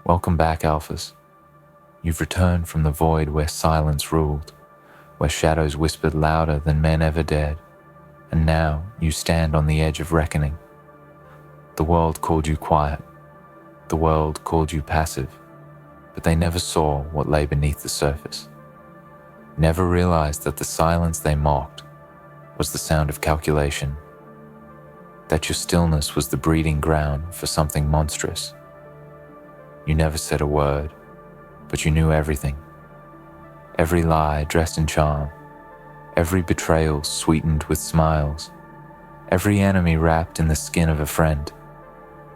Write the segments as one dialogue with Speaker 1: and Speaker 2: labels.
Speaker 1: Welcome back, Alphas. You've returned from the void where silence ruled, where shadows whispered louder than men ever dared, and now you stand on the edge of reckoning. The world called you quiet, the world called you passive, but they never saw what lay beneath the surface. Never realized that the silence they mocked was the sound of calculation, that your stillness was the breeding ground for something monstrous. You never said a word, but you knew everything. Every lie dressed in charm, every betrayal sweetened with smiles, every enemy wrapped in the skin of a friend.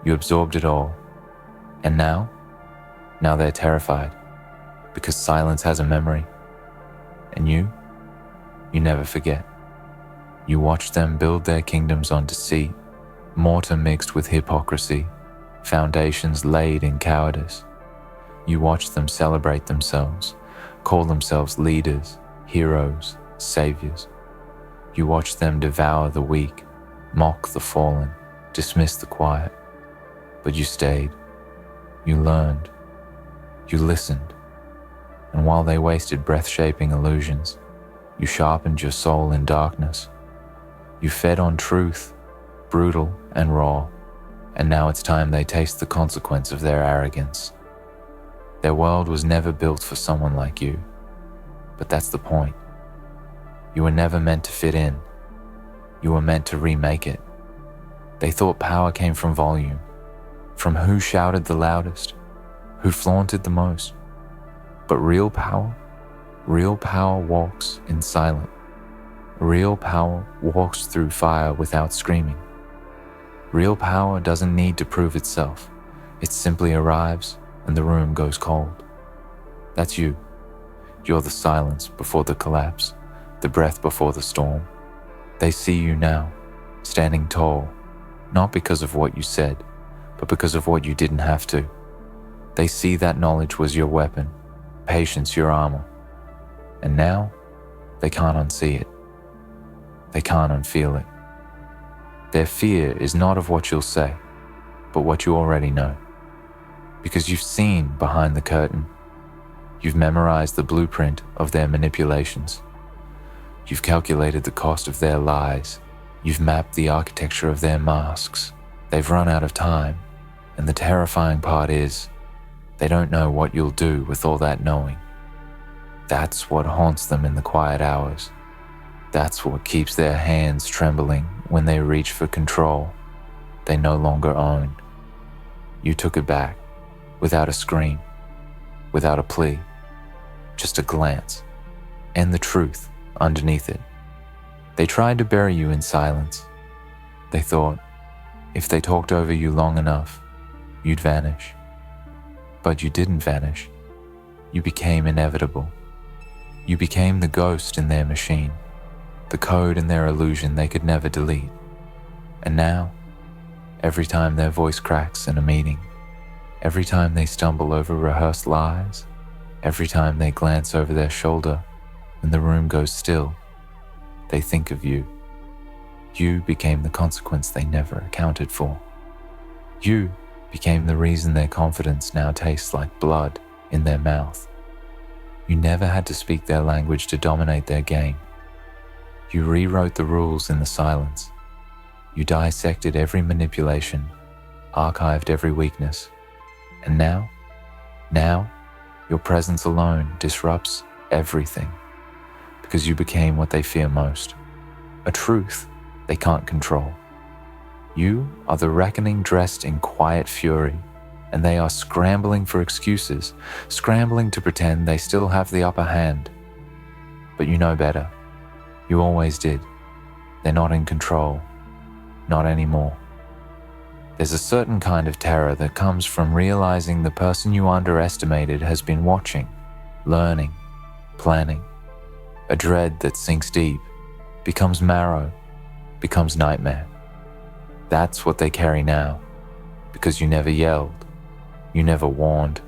Speaker 1: You absorbed it all, and now they're terrified, because silence has a memory. And you never forget. You watch them build their kingdoms on deceit, mortar mixed with hypocrisy, foundations laid in cowardice. You watch them celebrate themselves, call themselves leaders, heroes, saviors. You watch them devour the weak, mock the fallen, dismiss the quiet. But you stayed, you learned, you listened, and while they wasted breath-shaping illusions, you sharpened your soul in darkness. You fed on truth, brutal and raw, and now it's time they taste the consequence of their arrogance. Their world was never built for someone like you, but that's the point. You were never meant to fit in. You were meant to remake it. They thought power came from volume, from who shouted the loudest, who flaunted the most. But real power walks in silence. Real power walks through fire without screaming. Real power doesn't need to prove itself. It simply arrives and the room goes cold. That's you. You're the silence before the collapse, the breath before the storm. They see you now, standing tall, not because of what you said, but because of what you didn't have to. They see that knowledge was your weapon, patience your armor. And now, they can't unsee it. They can't unfeel it. Their fear is not of what you'll say, but what you already know. Because you've seen behind the curtain. You've memorized the blueprint of their manipulations. You've calculated the cost of their lies. You've mapped the architecture of their masks. They've run out of time, and the terrifying part is, they don't know what you'll do with all that knowing. That's what haunts them in the quiet hours. That's what keeps their hands trembling when they reach for control they no longer own. You took it back, without a scream, without a plea, just a glance, and the truth underneath it. They tried to bury you in silence. They thought, if they talked over you long enough, you'd vanish. But you didn't vanish. You became inevitable. You became the ghost in their machine, the code in their illusion they could never delete. And now, every time their voice cracks in a meeting, every time they stumble over rehearsed lies, every time they glance over their shoulder and the room goes still, they think of you. You became the consequence they never accounted for. You became the reason their confidence now tastes like blood in their mouth. You never had to speak their language to dominate their game. You rewrote the rules in the silence. You dissected every manipulation, archived every weakness. And now, your presence alone disrupts everything, because you became what they fear most, a truth they can't control. You are the reckoning dressed in quiet fury, and they are scrambling for excuses, scrambling to pretend they still have the upper hand. But you know better. You always did. They're not in control. Not anymore. There's a certain kind of terror that comes from realizing the person you underestimated has been watching, learning, planning. A dread that sinks deep, becomes marrow, becomes nightmare. That's what they carry now, because you never yelled, you never warned,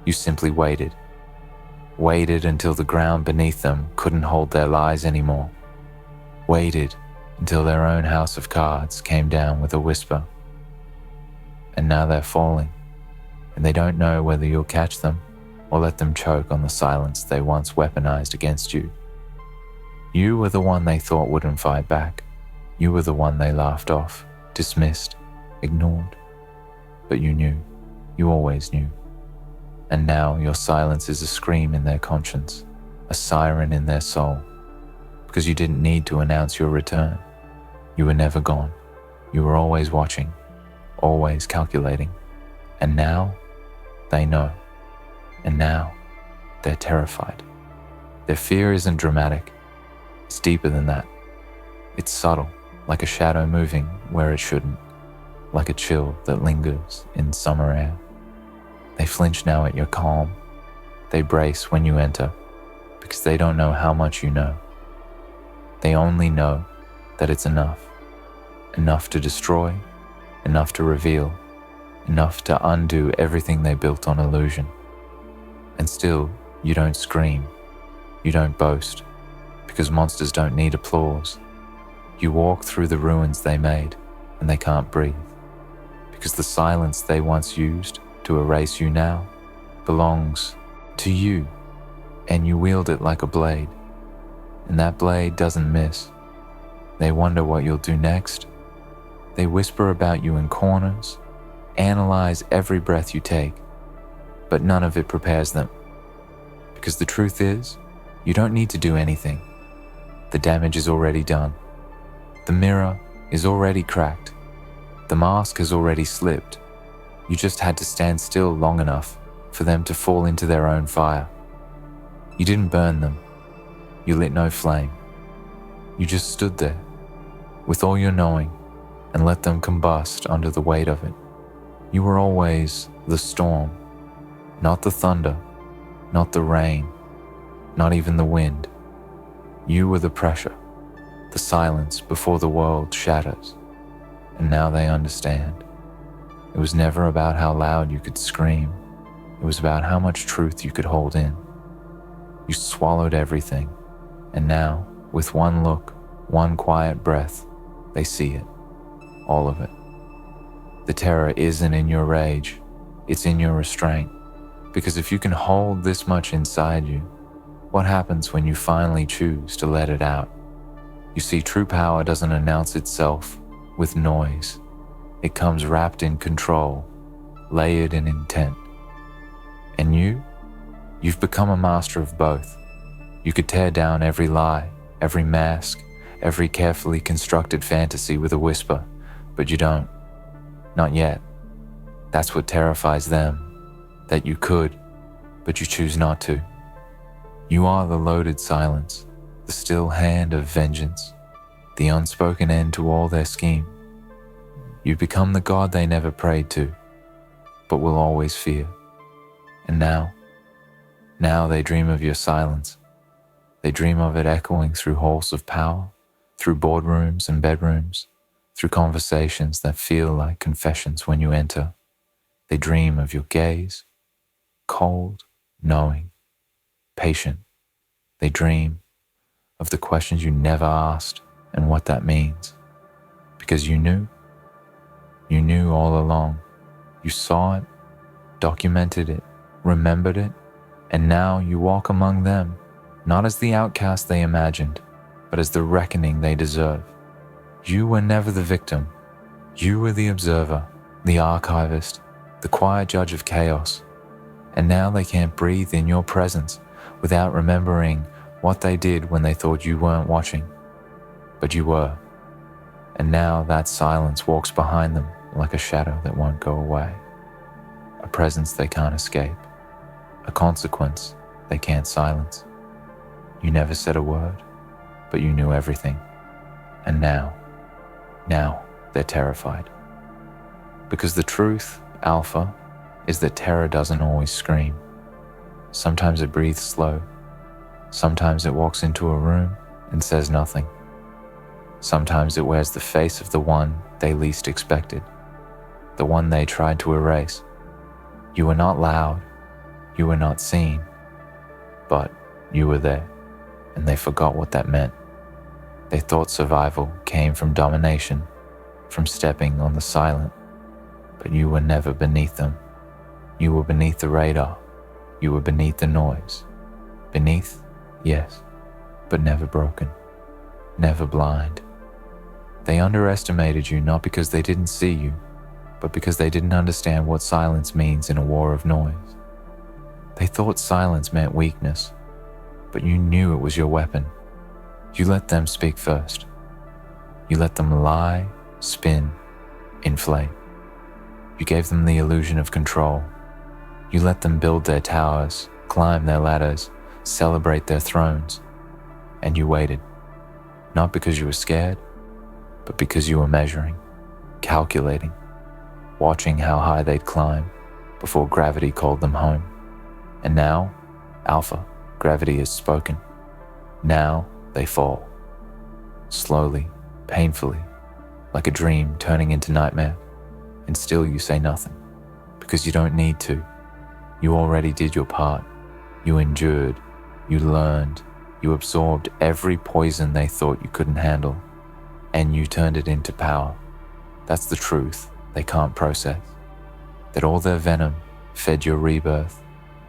Speaker 1: you simply waited. Waited until the ground beneath them couldn't hold their lies anymore. Waited until their own house of cards came down with a whisper. And now they're falling, and they don't know whether you'll catch them or let them choke on the silence they once weaponized against you. You were the one they thought wouldn't fight back. You were the one they laughed off, dismissed, ignored. But you knew. You always knew. And now your silence is a scream in their conscience, a siren in their soul, because you didn't need to announce your return. You were never gone. You were always watching, always calculating. And now, they know. And now, they're terrified. Their fear isn't dramatic. It's deeper than that. It's subtle, like a shadow moving where it shouldn't, like a chill that lingers in summer air. They flinch now at your calm. They brace when you enter, because they don't know how much you know. They only know that it's enough. Enough to destroy, enough to reveal, enough to undo everything they built on illusion. And still, you don't scream. You don't boast, because monsters don't need applause. You walk through the ruins they made, and they can't breathe, because the silence they once used to erase you now belongs to you, and you wield it like a blade, and that blade doesn't miss. They wonder what you'll do next. They whisper about you in corners, analyze every breath you take, but none of it prepares them, because the truth is, you don't need to do anything. The damage is already done. The mirror is already cracked. The mask has already slipped. You just had to stand still long enough for them to fall into their own fire. You didn't burn them. You lit no flame. You just stood there with all your knowing and let them combust under the weight of it. You were always the storm, not the thunder, not the rain, not even the wind. You were the pressure, the silence before the world shatters. And now they understand. It was never about how loud you could scream. It was about how much truth you could hold in. You swallowed everything, and now, with one look, one quiet breath, they see it, all of it. The terror isn't in your rage, it's in your restraint. Because if you can hold this much inside you, what happens when you finally choose to let it out? You see, true power doesn't announce itself with noise. It comes wrapped in control, layered in intent. And you've become a master of both. You could tear down every lie, every mask, every carefully constructed fantasy with a whisper, but you don't. Not yet. That's what terrifies them, that you could, but you choose not to. You are the loaded silence, the still hand of vengeance, the unspoken end to all their scheme. You've become the god they never prayed to, but will always fear. And now they dream of your silence. They dream of it echoing through halls of power, through boardrooms and bedrooms, through conversations that feel like confessions when you enter. They dream of your gaze, cold, knowing, patient. They dream of the questions you never asked and what that means. Because you knew all along. You saw it, documented it, remembered it, and now you walk among them, not as the outcast they imagined, but as the reckoning they deserve. You were never the victim. You were the observer, the archivist, the quiet judge of chaos. And now they can't breathe in your presence without remembering what they did when they thought you weren't watching. But you were. And now that silence walks behind them like a shadow that won't go away. A presence they can't escape. A consequence they can't silence. You never said a word, but you knew everything. And now they're terrified. Because the truth, Alpha, is that terror doesn't always scream. Sometimes it breathes slow. Sometimes it walks into a room and says nothing. Sometimes it wears the face of the one they least expected, the one they tried to erase. You were not loud, you were not seen, but you were there, and they forgot what that meant. They thought survival came from domination, from stepping on the silent, but you were never beneath them. You were beneath the radar. You were beneath the noise. Beneath, yes, but never broken, never blind. They underestimated you not because they didn't see you, but because they didn't understand what silence means in a war of noise. They thought silence meant weakness, but you knew it was your weapon. You let them speak first. You let them lie, spin, inflate. You gave them the illusion of control. You let them build their towers, climb their ladders, celebrate their thrones. And you waited, not because you were scared, but because you were measuring, calculating, watching how high they'd climb before gravity called them home. And now, Alpha, gravity has spoken. Now they fall. Slowly, painfully, like a dream turning into nightmare. And still you say nothing, because you don't need to. You already did your part. You endured, you learned, you absorbed every poison they thought you couldn't handle, and you turned it into power. That's the truth they can't process. That all their venom fed your rebirth,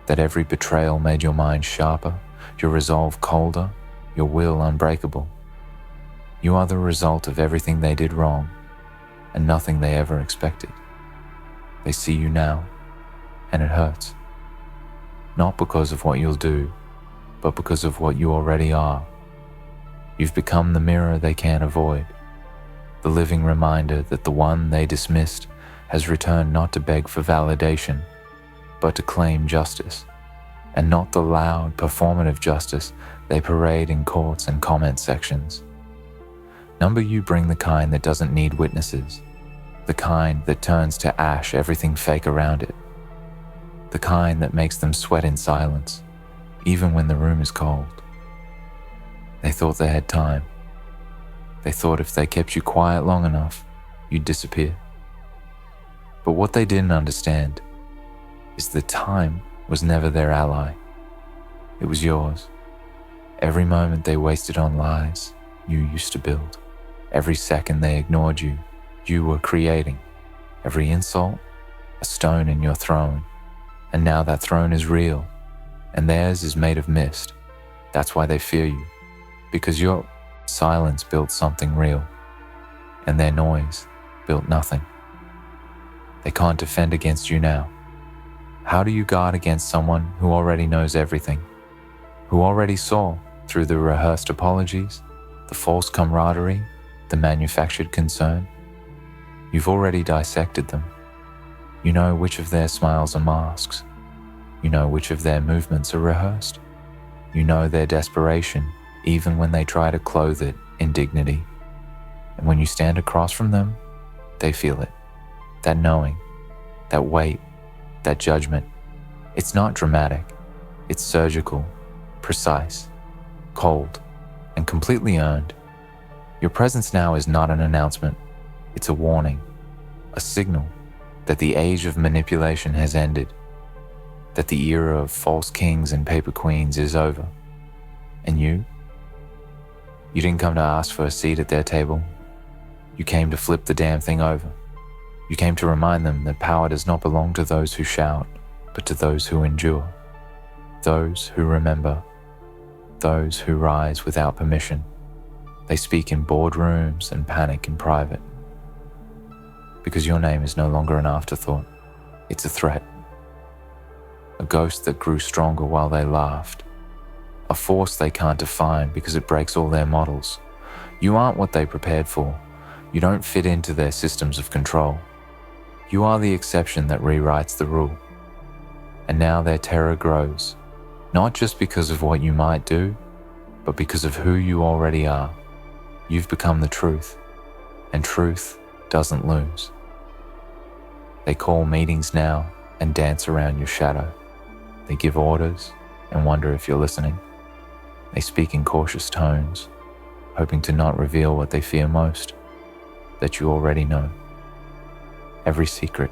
Speaker 1: that every betrayal made your mind sharper, your resolve colder, your will unbreakable. You are the result of everything they did wrong, and nothing they ever expected. They see you now, and it hurts. Not because of what you'll do, but because of what you already are. You've become the mirror they can't avoid, the living reminder that the one they dismissed has returned not to beg for validation, but to claim justice, and not the loud, performative justice they parade in courts and comment sections. Number you bring the kind that doesn't need witnesses, the kind that turns to ash everything fake around it, the kind that makes them sweat in silence, even when the room is cold. They thought they had time. They thought if they kept you quiet long enough, you'd disappear. But what they didn't understand is that time was never their ally. It was yours. Every moment they wasted on lies you used to build. Every second they ignored you, you were creating. Every insult, a stone in your throne. And now that throne is real, and theirs is made of mist. That's why they fear you, because your silence built something real, and their noise built nothing. They can't defend against you now. How do you guard against someone who already knows everything, who already saw through the rehearsed apologies, the false camaraderie, the manufactured concern? You've already dissected them. You know which of their smiles are masks. You know which of their movements are rehearsed. You know their desperation, even when they try to clothe it in dignity. And when you stand across from them, they feel it. That knowing, that weight, that judgment. It's not dramatic. It's surgical, precise, cold, and completely earned. Your presence now is not an announcement. It's a warning, a signal that the age of manipulation has ended, that the era of false kings and paper queens is over. And you didn't come to ask for a seat at their table. You came to flip the damn thing over. You came to remind them that power does not belong to those who shout, but to those who endure, those who remember, those who rise without permission. They speak in boardrooms and panic in private. Because your name is no longer an afterthought. It's a threat. A ghost that grew stronger while they laughed. A force they can't define because it breaks all their models. You aren't what they prepared for. You don't fit into their systems of control. You are the exception that rewrites the rule. And now their terror grows, not just because of what you might do, but because of who you already are. You've become the truth, and truth doesn't lose. They call meetings now and dance around your shadow. They give orders and wonder if you're listening. They speak in cautious tones, hoping to not reveal what they fear most, that you already know. Every secret,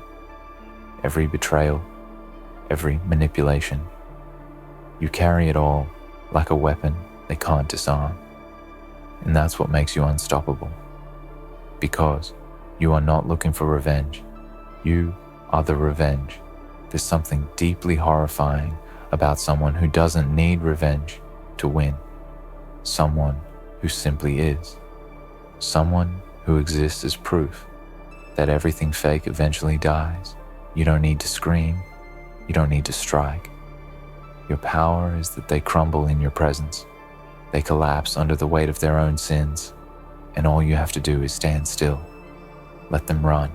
Speaker 1: every betrayal, every manipulation. You carry it all like a weapon they can't disarm. And that's what makes you unstoppable. Because you are not looking for revenge. You are the revenge. There's something deeply horrifying about someone who doesn't need revenge to win. Someone who simply is. Someone who exists as proof that everything fake eventually dies. You don't need to scream. You don't need to strike. Your power is that they crumble in your presence. They collapse under the weight of their own sins, and all you have to do is stand still. Let them run.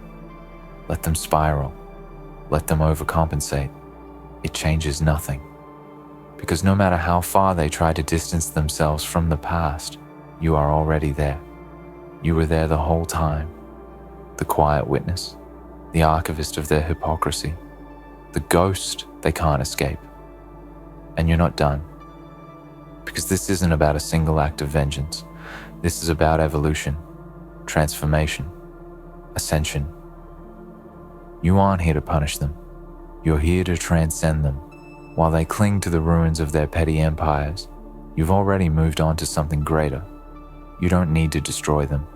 Speaker 1: Let them spiral. Let them overcompensate. It changes nothing. Because no matter how far they try to distance themselves from the past, you are already there. You were there the whole time. The quiet witness, the archivist of their hypocrisy, the ghost they can't escape. And you're not done. Because this isn't about a single act of vengeance. This is about evolution, transformation, ascension. You aren't here to punish them. You're here to transcend them. While they cling to the ruins of their petty empires, you've already moved on to something greater. You don't need to destroy them.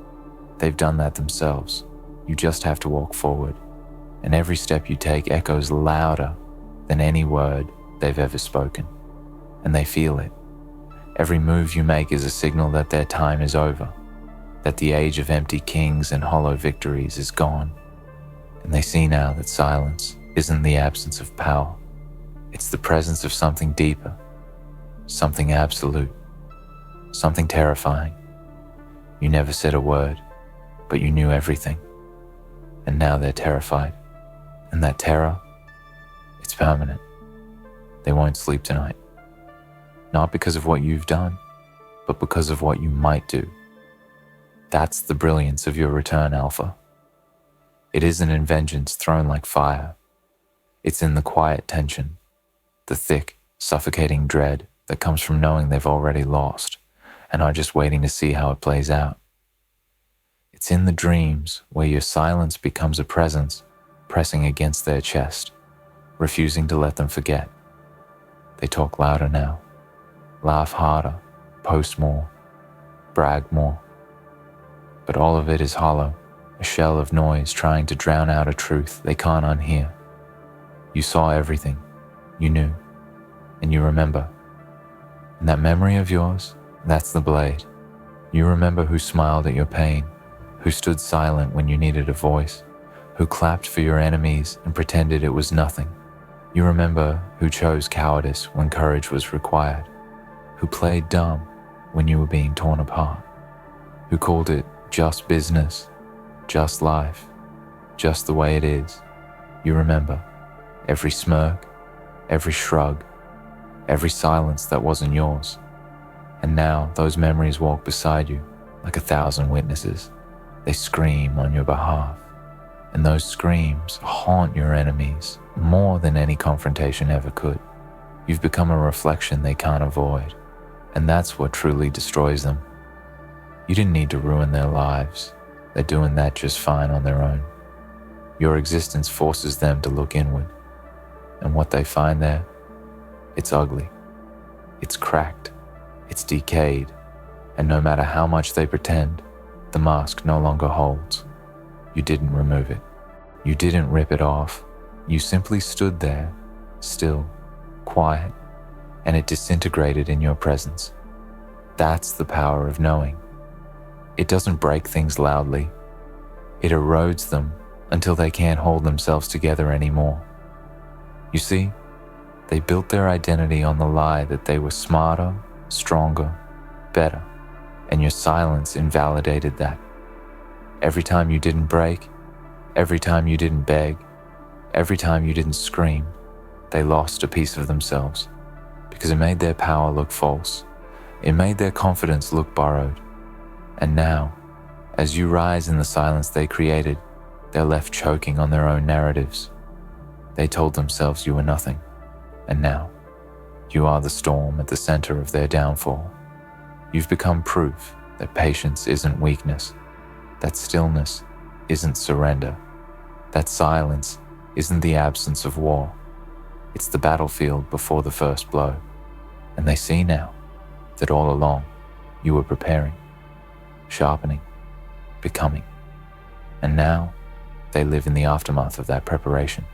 Speaker 1: They've done that themselves. You just have to walk forward. And every step you take echoes louder than any word they've ever spoken. And they feel it. Every move you make is a signal that their time is over, that the age of empty kings and hollow victories is gone. And they see now that silence isn't the absence of power. It's the presence of something deeper, something absolute, something terrifying. You never said a word, but you knew everything. And now they're terrified. And that terror, it's permanent. They won't sleep tonight. Not because of what you've done, but because of what you might do. That's the brilliance of your return, Alpha. It isn't in vengeance thrown like fire. It's in the quiet tension, the thick, suffocating dread that comes from knowing they've already lost and are just waiting to see how it plays out. It's in the dreams where your silence becomes a presence pressing against their chest, refusing to let them forget. They talk louder now, laugh harder, post more, brag more. But all of it is hollow, a shell of noise trying to drown out a truth they can't unhear. You saw everything, you knew, and you remember. And that memory of yours, that's the blade. You remember who smiled at your pain, who stood silent when you needed a voice, who clapped for your enemies and pretended it was nothing. You remember who chose cowardice when courage was required, who played dumb when you were being torn apart, who called it just business, just life, just the way it is. You remember every smirk, every shrug, every silence that wasn't yours. And now those memories walk beside you like 1,000 witnesses. They scream on your behalf. And those screams haunt your enemies more than any confrontation ever could. You've become a reflection they can't avoid. And that's what truly destroys them. You didn't need to ruin their lives. They're doing that just fine on their own. Your existence forces them to look inward. And what they find there, it's ugly. It's cracked. It's decayed. And no matter how much they pretend, the mask no longer holds. You didn't remove it. You didn't rip it off. You simply stood there, still, quiet, and it disintegrated in your presence. That's the power of knowing. It doesn't break things loudly. It erodes them until they can't hold themselves together anymore. You see, they built their identity on the lie that they were smarter, stronger, better, and your silence invalidated that. Every time you didn't break, every time you didn't beg, every time you didn't scream, they lost a piece of themselves because it made their power look false. It made their confidence look borrowed. And now, as you rise in the silence they created, they're left choking on their own narratives. They told themselves you were nothing, and now, you are the storm at the center of their downfall. You've become proof that patience isn't weakness, that stillness isn't surrender, that silence isn't the absence of war. It's the battlefield before the first blow. And they see now that all along you were preparing, sharpening, becoming. And now they live in the aftermath of that preparation.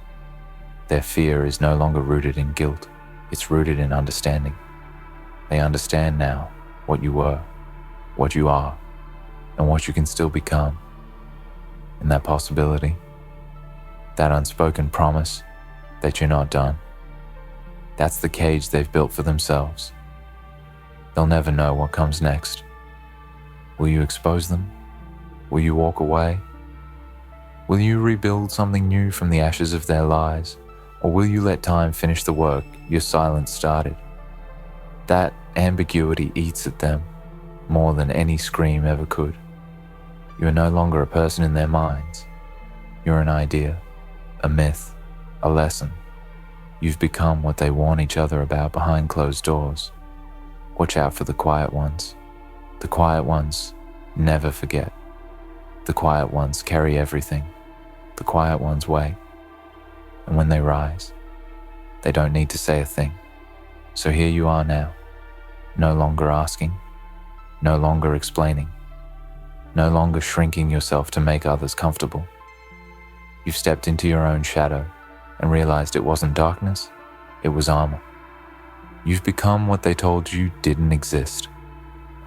Speaker 1: Their fear is no longer rooted in guilt, it's rooted in understanding. They understand now what you were, what you are, and what you can still become. And that possibility, that unspoken promise that you're not done, that's the cage they've built for themselves. They'll never know what comes next. Will you expose them? Will you walk away? Will you rebuild something new from the ashes of their lies? Or will you let time finish the work your silence started? That ambiguity eats at them more than any scream ever could. You are no longer a person in their minds. You're an idea, a myth, a lesson. You've become what they warn each other about behind closed doors. Watch out for the quiet ones. The quiet ones never forget. The quiet ones carry everything. The quiet ones wait. And when they rise, they don't need to say a thing. So here you are now, no longer asking, no longer explaining, no longer shrinking yourself to make others comfortable. You've stepped into your own shadow and realized it wasn't darkness, it was armor. You've become what they told you didn't exist.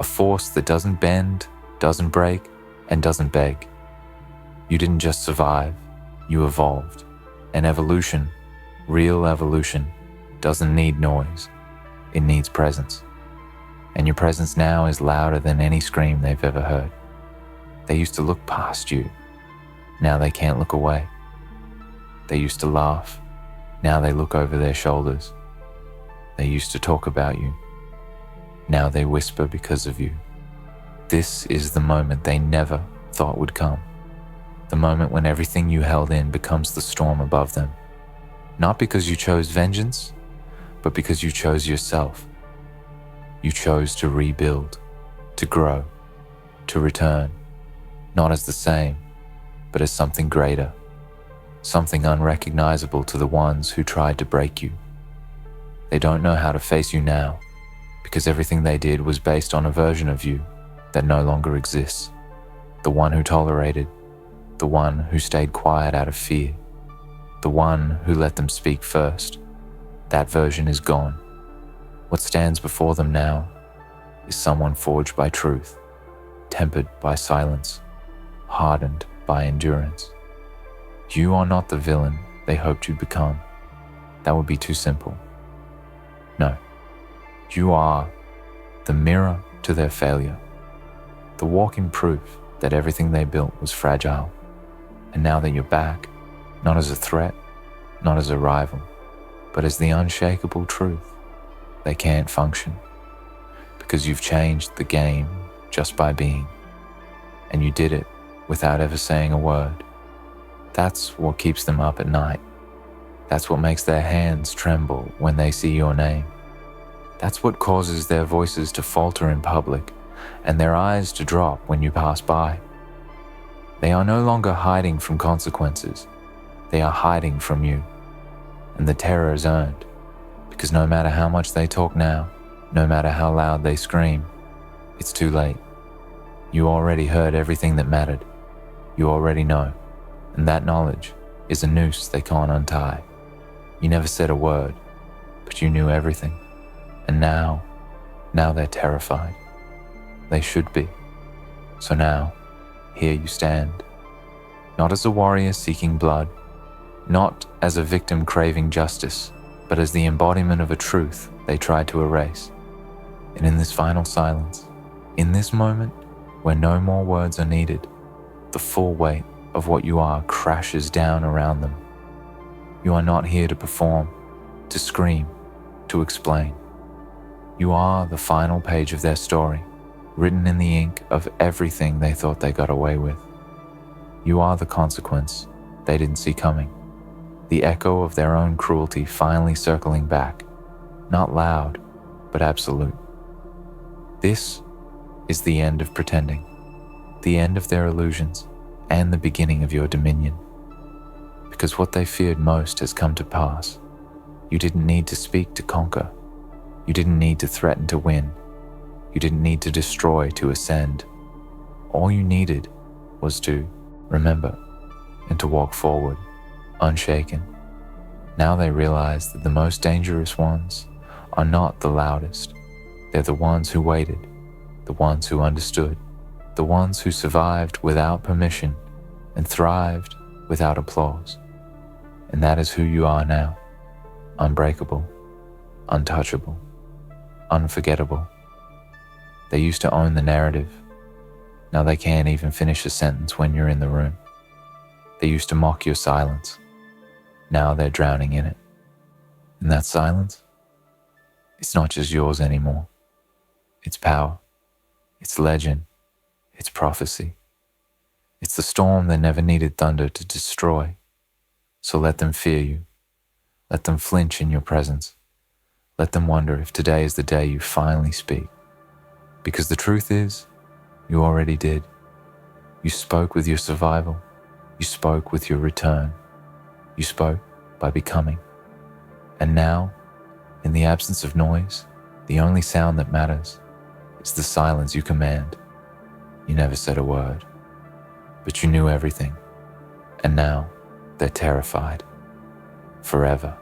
Speaker 1: A force that doesn't bend, doesn't break, and doesn't beg. You didn't just survive, you evolved. And evolution, real evolution, doesn't need noise. It needs presence. And your presence now is louder than any scream they've ever heard. They used to look past you. Now they can't look away. They used to laugh. Now they look over their shoulders. They used to talk about you. Now they whisper because of you. This is the moment they never thought would come. The moment when everything you held in becomes the storm above them. Not because you chose vengeance, but because you chose yourself. You chose to rebuild, to grow, to return, not as the same, but as something greater, something unrecognizable to the ones who tried to break you. They don't know how to face you now, because everything they did was based on a version of you that no longer exists. The one who tolerated, the one who stayed quiet out of fear, the one who let them speak first. That version is gone. What stands before them now is someone forged by truth, tempered by silence, hardened by endurance. You are not the villain they hoped you'd become. That would be too simple. No, you are the mirror to their failure, the walking proof that everything they built was fragile. And now that you're back, not as a threat, not as a rival, but as the unshakable truth, they can't function. Because you've changed the game just by being. And you did it without ever saying a word. That's what keeps them up at night. That's what makes their hands tremble when they see your name. That's what causes their voices to falter in public and their eyes to drop when you pass by. They are no longer hiding from consequences. They are hiding from you. And the terror is earned, because no matter how much they talk now, no matter how loud they scream, it's too late. You already heard everything that mattered. You already know, and that knowledge is a noose they can't untie. You never said a word, but you knew everything. And now they're terrified. They should be. So now, here you stand, not as a warrior seeking blood, not as a victim craving justice, but as the embodiment of a truth they tried to erase. And in this final silence, in this moment where no more words are needed, the full weight of what you are crashes down around them. You are not here to perform, to scream, to explain. You are the final page of their story, written in the ink of everything they thought they got away with. You are the consequence they didn't see coming, the echo of their own cruelty finally circling back, not loud, but absolute. This is the end of pretending, the end of their illusions, and the beginning of your dominion. Because what they feared most has come to pass. You didn't need to speak to conquer. You didn't need to threaten to win. You didn't need to destroy to ascend. All you needed was to remember and to walk forward, unshaken. Now they realize that the most dangerous ones are not the loudest. They're the ones who waited, the ones who understood, the ones who survived without permission and thrived without applause. And that is who you are now, unbreakable, untouchable, unforgettable. They used to own the narrative. Now they can't even finish a sentence when you're in the room. They used to mock your silence. Now they're drowning in it. And that silence, it's not just yours anymore. It's power. It's legend. It's prophecy. It's the storm that never needed thunder to destroy. So let them fear you. Let them flinch in your presence. Let them wonder if today is the day you finally speak. Because the truth is, you already did. You spoke with your survival. You spoke with your return. You spoke by becoming. And now, in the absence of noise, the only sound that matters is the silence you command. You never said a word, but you knew everything. And now, they're terrified. Forever.